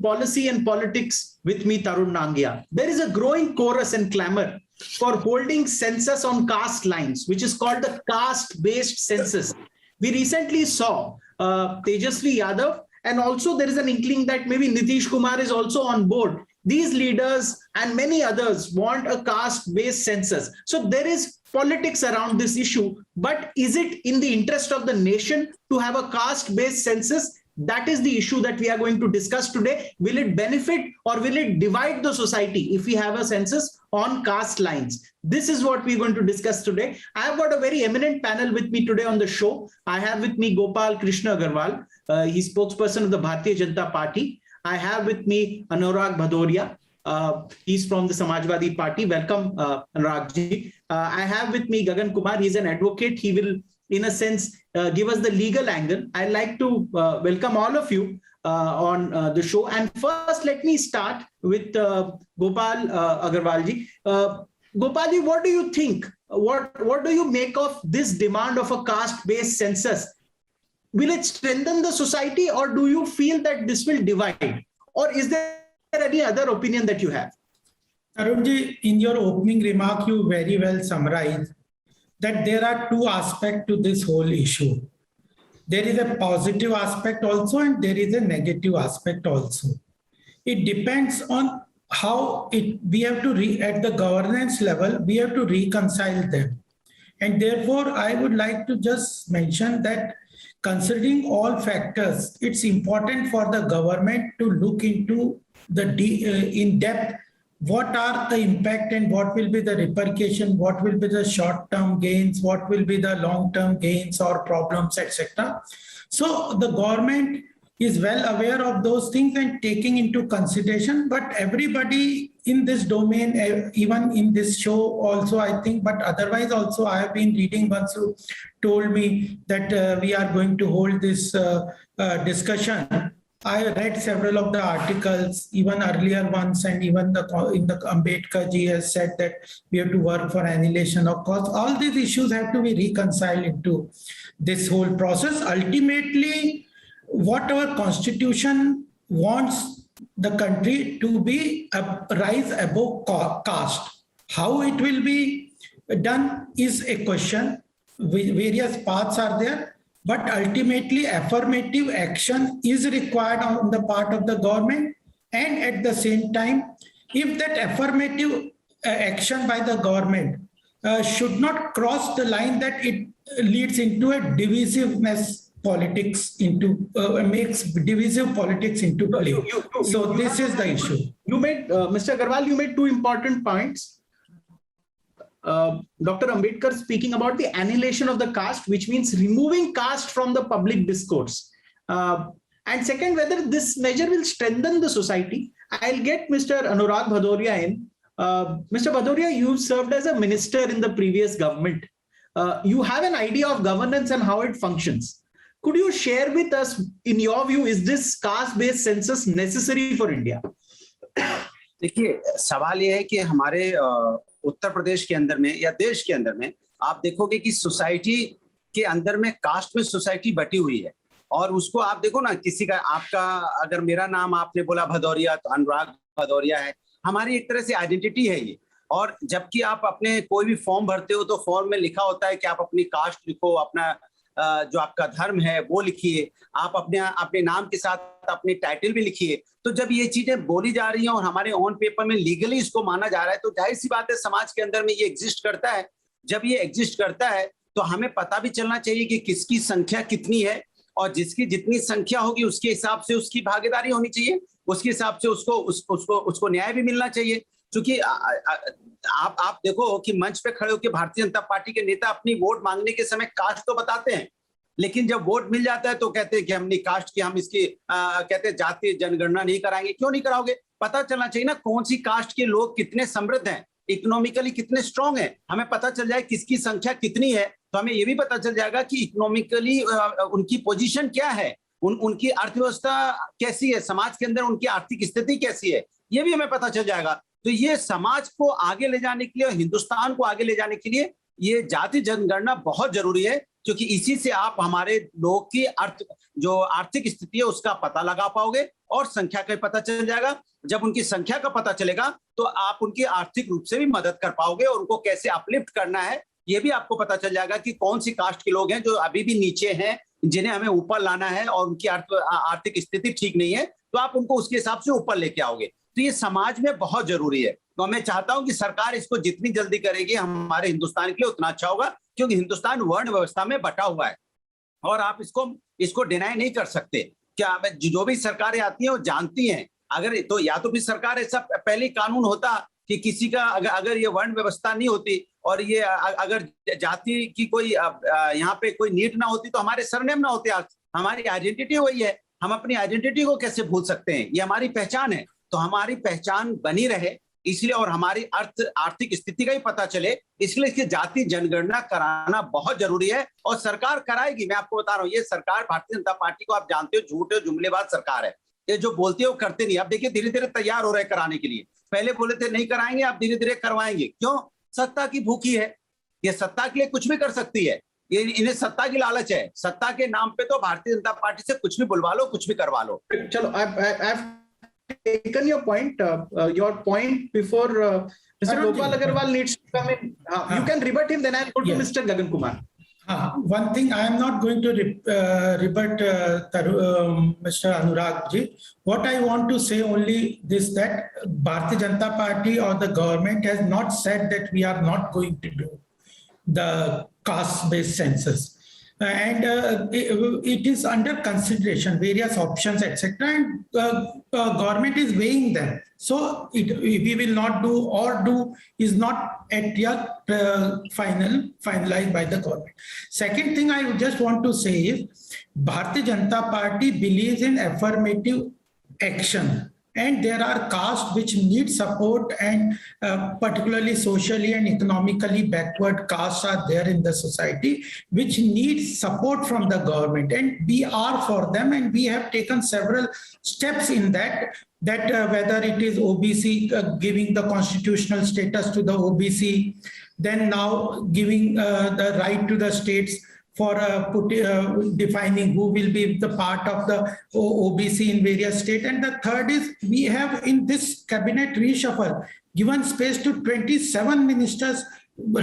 Policy and Politics with me, Tarun Nangia. There is a growing chorus and clamor for holding census on caste lines, which is called the caste-based census. We recently saw Tejasvi Yadav, and also there is an inkling that maybe Nitish Kumar is also on board. These leaders and many others want a caste-based census. So there is politics around this issue, but is it in the interest of the nation to have a caste-based census? That is the issue that we are going to discuss today. Will it benefit or will it divide the society if we have a census on caste lines? This is what we're going to discuss today. I have got a very eminent panel with me today on the show. I have with me Gopal Krishna Agarwal. He's spokesperson of the Bharatiya Janata Party. I have with me Anurag Bhadoria. He's from the Samajwadi Party. Welcome, Anurag ji. I have with me Gagan Kumar. He's an advocate. He will, in a sense, give us the legal angle. I'd like to welcome all of you on the show. And first, let me start with Gopal Agarwal ji. Gopal ji, what do you think? What do you make of this demand of a caste-based census? Will it strengthen the society, or do you feel that this will divide? Or is there any other opinion that you have? Tarunji, in your opening remark, you very well summarized that there are two aspects to this whole issue. There is a positive aspect also, and there is a negative aspect also. It depends on how we have to, at the governance level, we have to reconcile them. And therefore, I would like to just mention that considering all factors, it's important for the government to look into the in depth what are the impact and what will be the repercussion, what will be the short-term gains, what will be the long-term gains or problems, etc. So the government is well aware of those things and taking into consideration, but everybody in this domain, even in this show also, I think, but otherwise also I have been reading once you told me that we are going to hold this discussion. I read several of the articles, even earlier ones, and even in the Ambedkar ji has said that we have to work for annihilation of cost. All these issues have to be reconciled into this whole process. Ultimately, what our constitution wants the country to be rise above caste. How it will be done is a question. Various paths are there, but ultimately affirmative action is required on the part of the government. And at the same time, if that affirmative action by the government should not cross the line that it leads into a divisiveness politics into makes divisive politics into play. So this is the issue. You made, Mr. Agarwal, you made two important points. Dr. Ambedkar speaking about the annihilation of the caste, which means removing caste from the public discourse. And second, whether this measure will strengthen the society. I'll get Mr. Anurag Bhadoria in. Mr. Bhadoria, you served as a minister in the previous government. You have an idea of governance and how it functions. Could you share with us, in your view, is this caste-based census necessary for India? देखिए, सवाल ये है कि हमारे उत्तर प्रदेश के अंदर में या देश के अंदर में आप देखोगे कि सोसाइटी के अंदर में कास्ट में सोसाइटी बटी हुई है, और उसको आप देखो ना, किसी का आपका अगर मेरा नाम आपने बोला भदौरिया तो अनुराग भदौरिया है, हमारी एक तरह से आइडेंटिटी है ये। और जबकि आप अपने कोई भी फॉर्म भरते हो तो फॉर्म में लिखा होता है कि आप अपनी कास्ट लिखो, अपना जो आपका धर्म है वो लिखिए, आप अपने नाम के साथ अपनी टाइटल भी लिखिए। तो जब ये चीजें बोली जा रही हैं और हमारे ऑन पेपर में लीगली इसको माना जा रहा है, तो जाहिर सी बात है समाज के अंदर में ये एग्जिस्ट करता है। जब ये एग्जिस्ट करता है तो हमें पता भी चलना चाहिए कि किसकी संख्या कितनी है, और जिसकी जितनी संख्या होगी उसके हिसाब से उसकी भागीदारी होनी चाहिए, उसके हिसाब से उसको न्याय भी मिलना चाहिए। क्योंकि आप देखो कि मंच पे खड़े होकर भारतीय जनता पार्टी के नेता अपनी वोट मांगने के समय कास्ट तो बताते हैं, लेकिन जब वोट मिल जाता है तो कहते हैं कि हमने कास्ट की, हम इसकी कहते हैं जातीय जनगणना नहीं कराएंगे। क्यों नहीं कराओगे? पता चलना चाहिए ना कौन सी कास्ट के लोग कितने समृद्ध हैं, इकोनॉमिकली कितने स्ट्रांग हैं। हमें पता चल जाए किसकी संख्या कितनी है, तो हमें ये भी पता चल जाएगा कि इकोनॉमिकली उनकी पोजीशन क्या है, उनकी अर्थव्यवस्था कैसी है, समाज के अंदर उनकी आर्थिक स्थिति कैसी है, ये भी हमें पता चल जाएगा। तो ये समाज को आगे ले जाने के लिए और हिंदुस्तान को आगे ले जाने के लिए ये जाति जनगणना बहुत जरूरी है, क्योंकि इसी से आप हमारे लोग की जो आर्थिक स्थिति है उसका पता लगा पाओगे, और संख्या का पता चल जाएगा। जब उनकी संख्या का पता चलेगा तो आप उनकी आर्थिक रूप से भी मदद कर पाओगे और उनको कैसे अपलिफ्ट करना है ये भी आपको पता चल जाएगा कि कौन सी कास्ट के लोग हैं जो अभी भी नीचे हैं, जिन्हें हमें ऊपर लाना है और उनकी आर्थिक स्थिति ठीक नहीं है, तो आप उनको उसके हिसाब से ऊपर लेके आओगे। तो ये समाज में बहुत जरूरी है। तो मैं चाहता हूं कि सरकार इसको जितनी जल्दी करेगी हमारे हिंदुस्तान के लिए उतना अच्छा होगा, क्योंकि हिंदुस्तान वर्ण व्यवस्था में बटा हुआ है और आप इसको डिनाई नहीं कर सकते। क्या जो भी सरकारें आती हैं वो जानती हैं, अगर तो या तो भी सरकार ऐसा पहले कानून होता कि किसी का अगर ये वर्ण व्यवस्था नहीं होती और ये अगर जाति की कोई यहाँ पे कोई नीड ना होती तो हमारे सरनेम ना होते। आज हमारी आइडेंटिटी वही है, हम अपनी आइडेंटिटी को कैसे भूल सकते हैं? ये हमारी पहचान है। तो हमारी पहचान बनी रहे इसलिए और हमारी आर्थिक स्थिति का ही पता चले, इसलिए इसकी जाति जनगणना कराना बहुत जरूरी है और सरकार कराएगी। मैं आपको बता रहा हूँ, ये सरकार भारतीय जनता पार्टी को आप जानते हो झूठे जुमलेबाज सरकार है। ये जो बोलती है वो करते नहीं। अब देखिए धीरे धीरे तैयार हो रहे हैं कराने के लिए। पहले बोले थे नहीं कराएंगे, आप धीरे धीरे करवाएंगे। क्यों? सत्ता की भूखी है, ये सत्ता के लिए कुछ भी कर सकती है। ये इन्हें सत्ता की लालच है। सत्ता के नाम पे तो भारतीय जनता पार्टी से कुछ भी बुलवा लो, कुछ भी करवा लो। चलो, I've taken your point. Your point before Mr. Gopal Agarwal needs to come in. You can rebut him, then I'll go to Mr. Gagan Kumar. One thing, I am not going to rebut Mr. Anurag ji. What I want to say only this, that Bharatiya Janata Party or the government has not said that we are not going to do the caste-based census. And it is under consideration, various options, etc. And government is weighing them. So we will not do or do is not at yet finalized by the government. Second thing I just want to say is Bharatiya Janata Party believes in affirmative action. And there are castes which need support, and particularly socially and economically backward castes are there in the society which need support from the government, and we are for them, and we have taken several steps in that whether it is OBC giving the constitutional status to the OBC, then now giving the right to the states for defining who will be the part of the OBC in various states. And the third is we have in this cabinet reshuffle given space to 27 ministers,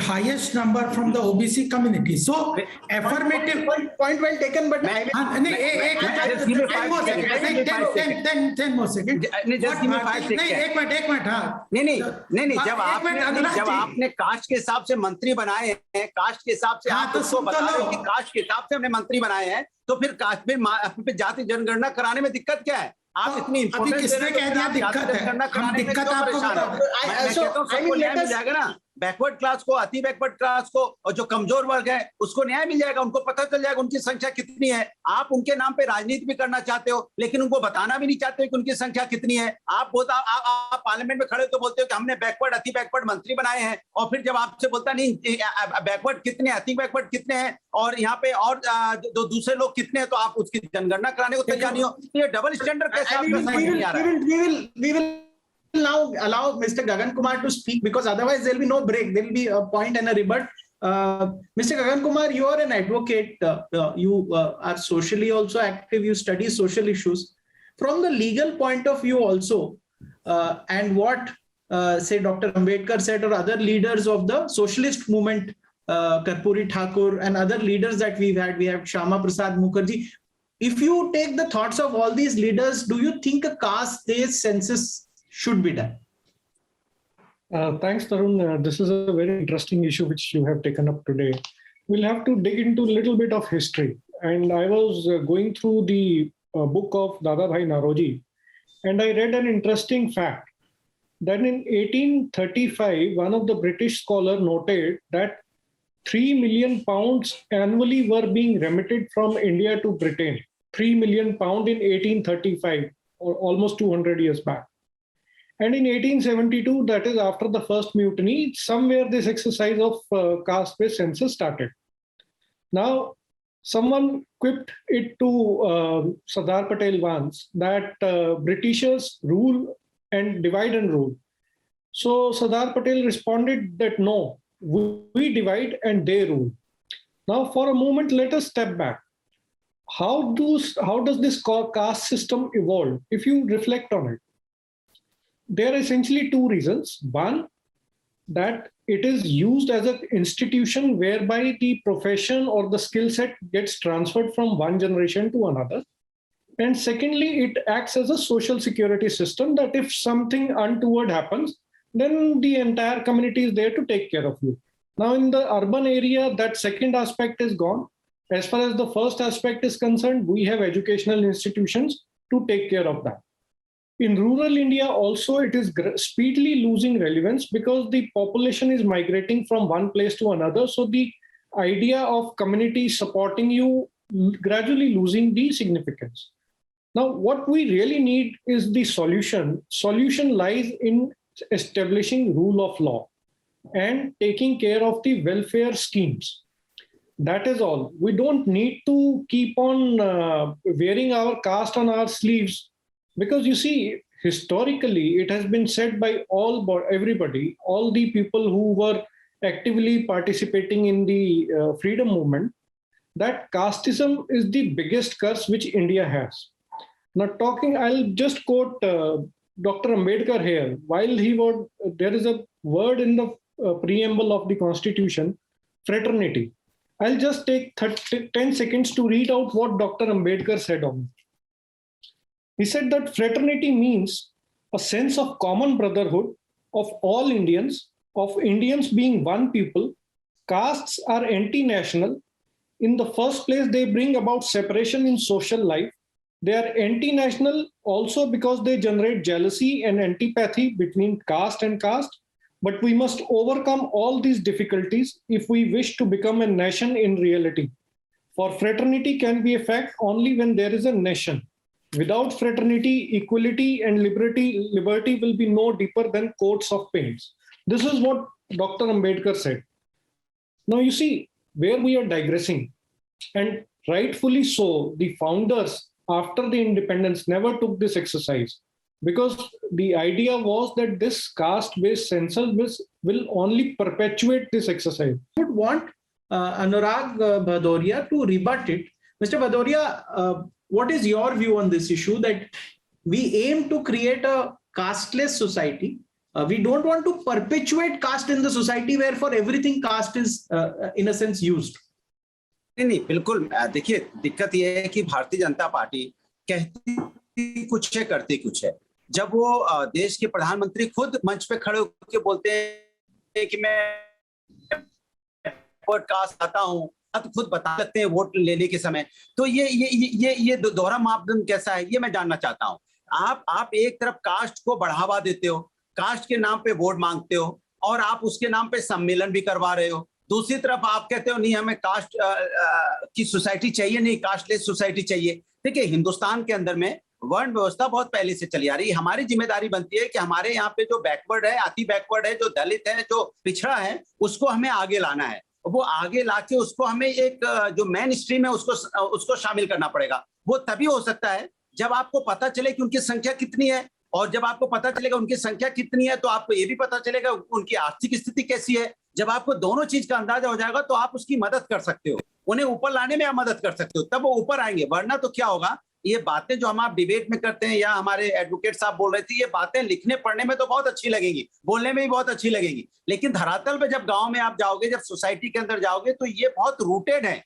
highest number from the OBC community. So affirmative point well taken, but 10 more seconds. जब आपने cast के हिसाब से मंत्री बनाए हैं, cast के हिसाब से आप उसको बता रहे हैं कि कास्ट के हिसाब से हमने मंत्री बनाए हैं, तो फिर कास्ट पे जाति जनगणना कराने में दिक्कत क्या है? आप इतनी किसने कह दिया दिक्कत है? हम दिक्कत आपको मिल जाएगा ना, बैकवर्ड क्लास को, अति बैकवर्ड क्लास को और जो कमजोर वर्ग है उसको न्याय मिल जाएगा, उनको पता चल जाएगा उनकी संख्या कितनी है। आप उनके नाम पे राजनीति भी करना चाहते हो लेकिन उनको बताना भी नहीं चाहते कि उनकी संख्या कितनी है। आप पार्लियामेंट में खड़े तो बोलते हो कि हमने बैकवर्ड अति बैकवर्ड मंत्री बनाए हैं, और फिर जब आपसे बोलता नहीं बैकवर्ड कितने, अति बैकवर्ड कितने हैं और यहाँ पे और जो दूसरे लोग कितने हैं, तो आप उसकी जनगणना कराने को तैयार नहीं हो। ये डबल स्टैंडर्ड कैसे? We will now allow Mr. Gagan Kumar to speak, because otherwise there will be no break. There will be a point and a rebut. Mr. Gagan Kumar, you are an advocate. You are socially also active. You study social issues. From the legal point of view also, and what say Dr. Ambedkar said, or other leaders of the socialist movement, Karpuri Thakur and other leaders that we have Shyama Prasad Mukherjee. If you take the thoughts of all these leaders, do you think a caste-based census should be done? Thanks, Tarun. This is a very interesting issue which you have taken up today. We'll have to dig into a little bit of history. And I was going through the book of Dadabhai Naoroji, and I read an interesting fact that in 1835, one of the British scholars noted that 3 million pounds annually were being remitted from India to Britain. 3 million pounds in 1835, or almost 200 years back. And in 1872, that is after the first mutiny, somewhere this exercise of caste-based census started. Now, someone quipped it to Sardar Patel once that Britishers rule and divide and rule. So Sardar Patel responded that no, we divide and they rule. Now, for a moment, let us step back. how does this caste system evolve? If you reflect on it, there are essentially two reasons. One, that it is used as an institution whereby the profession or the skill set gets transferred from one generation to another. And secondly, it acts as a social security system that if something untoward happens, then the entire community is there to take care of you. Now, in the urban area, that second aspect is gone. As far as the first aspect is concerned, we have educational institutions to take care of that. In rural India also, it is speedily losing relevance because the population is migrating from one place to another. So the idea of community supporting you gradually losing the significance. Now, what we really need is the solution. Solution lies in establishing rule of law and taking care of the welfare schemes. That is all. We don't need to keep on wearing our caste on our sleeves. Because you see, historically, it has been said by everybody, all the people who were actively participating in the freedom movement, that casteism is the biggest curse which India has. Now, I'll just quote Dr. Ambedkar here. There is a word in the preamble of the Constitution, fraternity. I'll just take 10 seconds to read out what Dr. Ambedkar said on it. He said that fraternity means a sense of common brotherhood of all Indians, of Indians being one people. Castes are anti-national. In the first place, they bring about separation in social life. They are anti-national also because they generate jealousy and antipathy between caste and caste. But we must overcome all these difficulties if we wish to become a nation in reality. For fraternity can be a fact only when there is a nation. Without fraternity, equality and liberty will be no deeper than coats of paints. This is what Dr. Ambedkar said. Now you see where we are digressing, and rightfully so. The founders, after the independence, never took this exercise because the idea was that this caste-based census will only perpetuate this exercise. I would want Anurag Bhadoria to rebut it. Mr. Bhadoria, what is your view on this issue that we aim to create a casteless society? We don't want to perpetuate caste in the society where for everything caste is in a sense used. नहीं बिल्कुल देखिए दिक्कत ये है कि Bharatiya Janata party कहती कुछ है करती कुछ है। जब वो देश के प्रधानमंत्री खुद मंच पे खड़े होकर बोलते हैं कि मैं वोट कास्ट आता हूं, तो खुद बता सकते हैं वोट लेने के समय, तो ये दोहरा मापदंड कैसा है ये मैं जानना चाहता हूं। आप एक तरफ कास्ट को बढ़ावा देते हो, कास्ट के नाम पे वोट मांगते हो और आप उसके नाम पे सम्मेलन भी करवा रहे हो। दूसरी तरफ आप कहते हो नहीं हमें कास्ट की सोसाइटी चाहिए, नहीं कास्टलेस सोसाइटी चाहिए। देखिए हिंदुस्तान के अंदर में वर्ण व्यवस्था बहुत पहले से चली आ रही है। हमारी जिम्मेदारी बनती है कि हमारे यहाँ पे जो बैकवर्ड है, अति बैकवर्ड है, जो दलित है, जो पिछड़ा है, उसको हमें आगे लाना है। वो आगे लाके उसको हमें एक जो मेन स्ट्रीम है उसको शामिल करना पड़ेगा। वो तभी हो सकता है जब आपको पता चले कि उनकी संख्या कितनी है, और जब आपको पता चलेगा उनकी संख्या कितनी है तो आपको ये भी पता चलेगा उनकी आर्थिक स्थिति कैसी है। जब आपको दोनों चीज का अंदाजा हो जाएगा तो आप उसकी मदद कर सकते हो, उन्हें ऊपर लाने में आप मदद कर सकते हो, तब वो ऊपर आएंगे। वरना तो क्या होगा, ये बातें जो हम आप डिबेट में करते हैं या हमारे एडवोकेट साहब बोल रहे थे, ये बातें लिखने पढ़ने में तो बहुत अच्छी लगेंगी, बोलने में भी बहुत अच्छी लगेंगी, लेकिन धरातल पे जब गांव में आप जाओगे, जब सोसाइटी के अंदर जाओगे तो ये बहुत रूटेड है।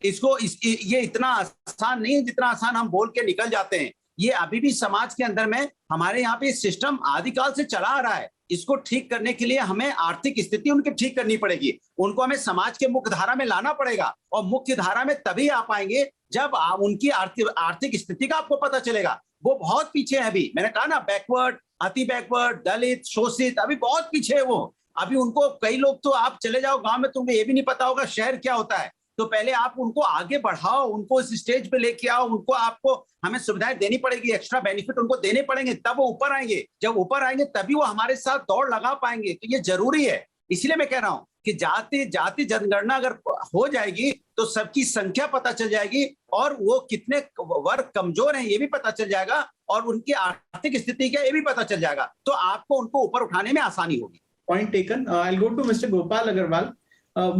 ये इतना आसान नहीं है जितना आसान हम बोल के निकल जाते हैं। ये अभी भी समाज के अंदर में हमारे यहाँ पे सिस्टम आदिकाल से चला आ रहा है। इसको ठीक करने के लिए हमें आर्थिक स्थिति उनकी ठीक करनी पड़ेगी, उनको हमें समाज के मुख्य धारा में लाना पड़ेगा, और मुख्य धारा में तभी आ पाएंगे जब उनकी आर्थिक स्थिति का आपको पता चलेगा। वो बहुत पीछे है अभी, मैंने कहा ना, बैकवर्ड, अति बैकवर्ड, दलित, शोषित, अभी बहुत पीछे है वो। अभी उनको कई लोग तो आप चले जाओ गांव में, तुमको ये भी नहीं पता होगा शहर क्या होता है। तो पहले आप उनको आगे बढ़ाओ, उनको इस स्टेज पे लेके आओ, उनको आपको हमें सुविधाएं देनी पड़ेगी, एक्स्ट्रा बेनिफिट उनको देने पड़ेंगे, तब वो ऊपर आएंगे। जब ऊपर आएंगे तभी वो हमारे साथ दौड़ लगा पाएंगे। तो ये जरूरी है। इसलिए मैं कह रहा हूं कि जाति जनगणना अगर हो जाएगी तो सबकी संख्या पता चल जाएगी, और वो कितने वर्ग कमजोर हैं ये भी पता चल जाएगा, और उनकी आर्थिक स्थिति क्या ये भी पता चल जाएगा। तो आपको उनको ऊपर उठाने में आसानी होगी। Point taken. I'll go to Mr. Gopal Agarwal.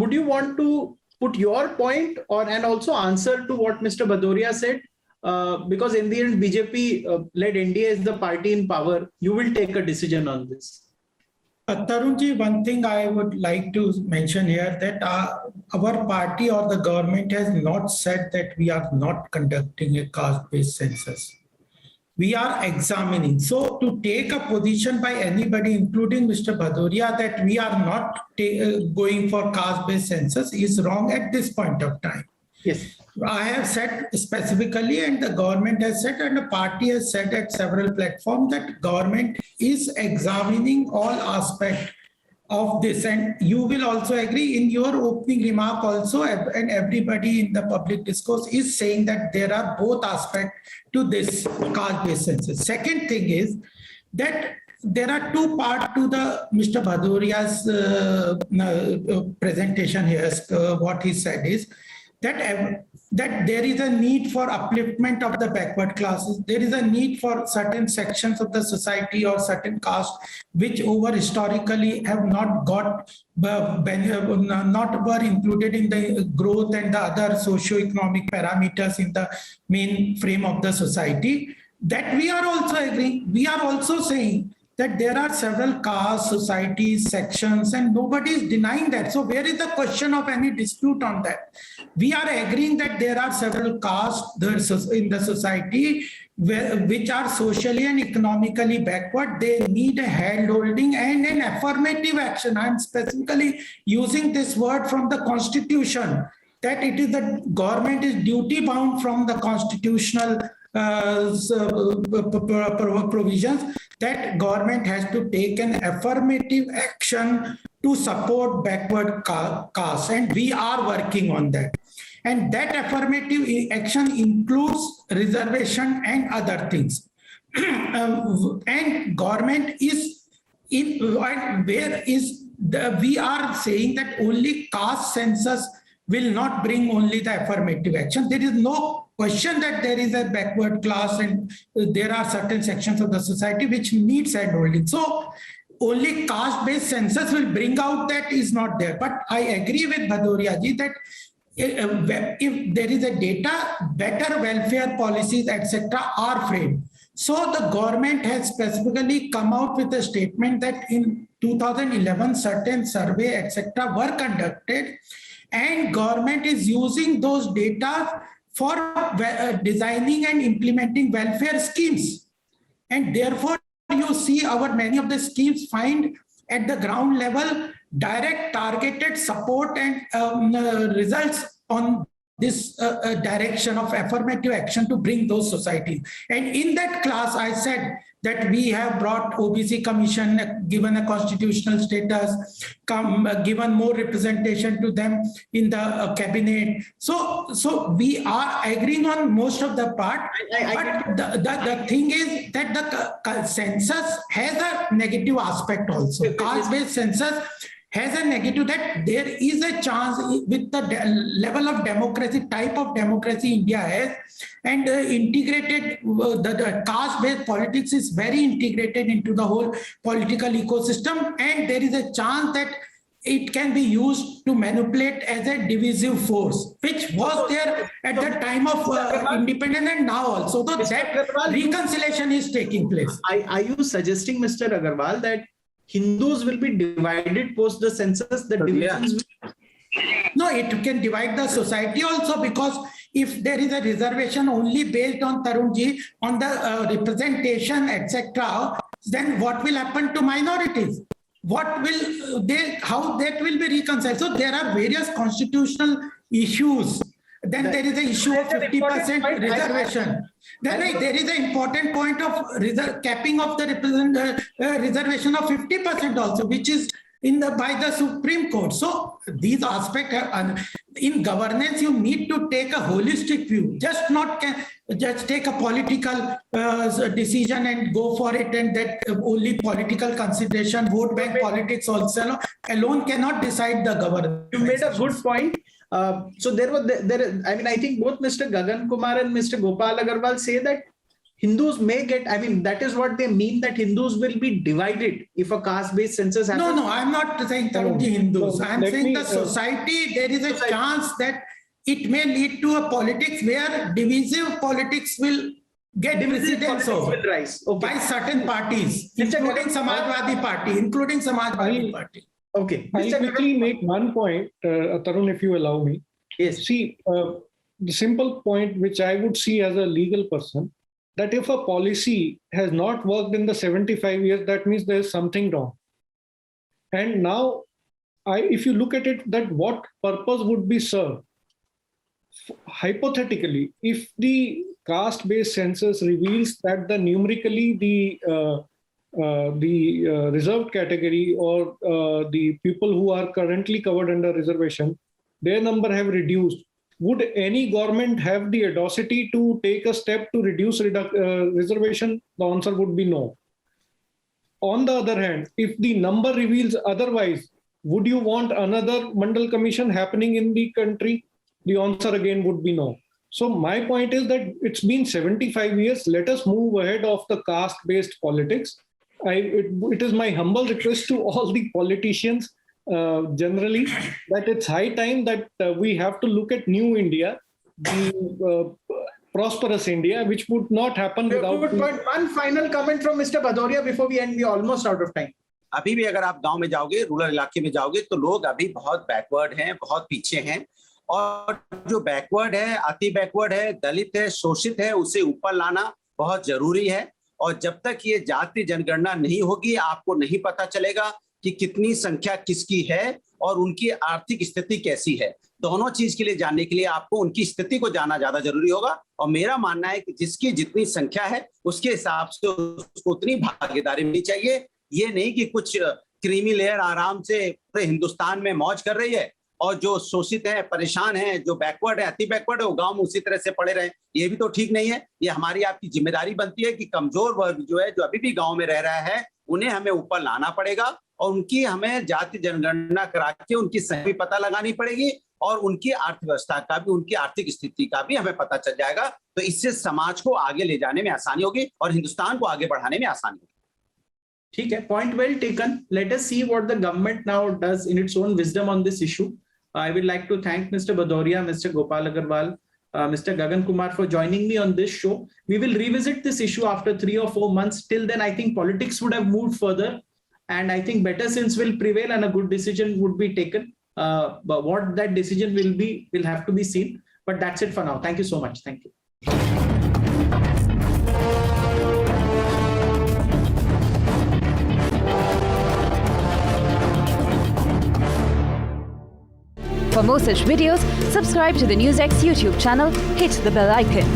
Would you want to put your point and also answer to what Mr. Bhadoria said? Because in the end, BJP-led NDA is the party in power. You will take a decision on this. Tarunji, one thing I would like to mention here that our party or the government has not said that we are not conducting a caste-based census. We are examining. So to take a position by anybody, including Mr. Bhadoria, that we are not going for caste-based census is wrong at this point of time. Yes. I have said specifically, and the government has said, and the party has said at several platforms that government is examining all aspects of this. And you will also agree in your opening remark also, and everybody in the public discourse is saying that there are both aspects to this caste-based census. Second thing is that there are two parts to the Mr. Bhadoria's presentation here. What he said is that there is a need for upliftment of the backward classes. There is a need for certain sections of the society or certain castes which over historically have not were included in the growth and the other socio-economic parameters in the main frame of the society. That we are also agreeing. We are also saying that there are several castes, societies, sections, and nobody is denying that. So where is the question of any dispute on that? We are agreeing that there are several castes in the society which are socially and economically backward. They need a hand-holding and an affirmative action. I am specifically using this word from the Constitution, that it is the government is duty-bound from the constitutional provisions that government has to take an affirmative action to support backward castes, and we are working on that. And that affirmative action includes reservation and other things. And government is we are saying that only caste census will not bring only the affirmative action. There is no question that there is a backward class and there are certain sections of the society which needs handholding. So only caste-based census will bring out that is not there. But I agree with Bhadoria ji that if there is a data, better welfare policies, etc. are framed. So the government has specifically come out with a statement that in 2011, certain survey, etc. were conducted, and government is using those data for designing and implementing welfare schemes. And therefore, you see many of the schemes find at the ground level direct targeted support and results on this direction of affirmative action to bring those societies. And in that class, I said that we have brought OBC Commission, given a constitutional status, given more representation to them in the cabinet. So we are agreeing on most of the part. But the thing is that the census has a negative aspect also. Caste-based census has a negative, that there is a chance with the level of democracy, type of democracy India has, and integrated, the caste-based politics is very integrated into the whole political ecosystem, and there is a chance that it can be used to manipulate as a divisive force, which was there at the time of independence and now also. So that reconciliation is taking place. Are you suggesting, Mr. Agarwal, that Hindus will be divided post the census? The divisions will... No, it can divide the society also, because if there is a reservation only based on Tarunji, on the representation, etc., then what will happen to minorities? What will they, how that will be reconciled? So there are various constitutional issues. Then there is an issue of 50% reservation. Then there is an important point of capping of the reservation of 50% also, which is by the Supreme Court. So these aspects in governance, you need to take a holistic view. Just take a political decision and go for it, and that only political consideration, vote bank politics also alone cannot decide the governance. You made a good point. So I think both Mr. Gagan Kumar and Mr. Gopal Agarwal say that Hindus may get, I mean, that is what they mean, that Hindus will be divided if a caste-based census happens. No, I'm not saying Tarunji Hindus. I'm saying the society, there is a chance that it may lead to a politics where divisive politics will get precedence over by certain parties, including Samajwadi Party. Okay. I'll quickly make one point, Tarun, if you allow me. Yes. See, the simple point which I would see as a legal person, that if a policy has not worked in the 75 years, that means there is something wrong. And now, if you look at it, that what purpose would be served? Hypothetically, if the caste-based census reveals that numerically the reserved category or the people who are currently covered under reservation, their number have reduced, would any government have the audacity to take a step to reduce reservation? The answer would be no. On the other hand, if the number reveals otherwise, would you want another Mandal Commission happening in the country? The answer again would be no. So my point is that it's been 75 years. Let us move ahead of the caste-based politics. It is my humble request to all the politicians generally that it's high time that we have to look at new India, the prosperous India, which would not happen without... Good point. One final comment from Mr. Bhadoria before we end. We are almost out of time. अभी भी अगर आप गांव में जाओगे, rural इलाके में जाओगे, तो लोग अभी बहुत बैकवर्ड हैं, बहुत पीछे हैं, और जो बैकवर्ड है, अति बैकवर्ड है, दलित है, शोषित है, उसे ऊपर लाना बहुत जरूरी है। और जब तक ये जाति जनगणना नहीं होगी, आपको नहीं पता चलेगा कि कितनी संख्या किसकी है और उनकी आर्थिक स्थिति कैसी है। दोनों चीज के लिए जानने के लिए आपको उनकी स्थिति को जानना ज्यादा जरूरी होगा। और मेरा मानना है कि जिसकी जितनी संख्या है उसके हिसाब से उसको उतनी भागीदारी मिलनी चाहिए। ये नहीं कि कुछ क्रीमी लेयर आराम से पूरे हिंदुस्तान में मौज कर रही है और जो शोषित है, परेशान है, जो बैकवर्ड है, अति बैकवर्ड है, वो गांव में उसी तरह से पड़े रहे। ये भी तो ठीक नहीं है। ये हमारी आपकी जिम्मेदारी बनती है कि कमजोर वर्ग जो है, जो अभी भी गांव में रह रहा है, उन्हें हमें ऊपर लाना पड़ेगा और उनकी हमें जाति जनगणना करा के उनकी सही पता लगानी पड़ेगी और उनकी अर्थव्यवस्था का भी, उनकी आर्थिक स्थिति का भी हमें पता चल जाएगा। तो इससे समाज को आगे ले जाने में आसानी होगी और हिंदुस्तान को आगे बढ़ाने में आसानी होगी। ठीक है, point well taken. Let us see what the government now does in its own wisdom on this issue. I would like to thank Mr. Bhadoria, Mr. Gopal Agarwal, Mr. Gagan Kumar for joining me on this show. We will revisit this issue after 3 or 4 months. Till then, I think politics would have moved further, and I think better sense will prevail and a good decision would be taken. But what that decision will be will have to be seen. But that's it for now. Thank you so much. Thank you. For more such videos, subscribe to the NewsX YouTube channel, hit the bell icon.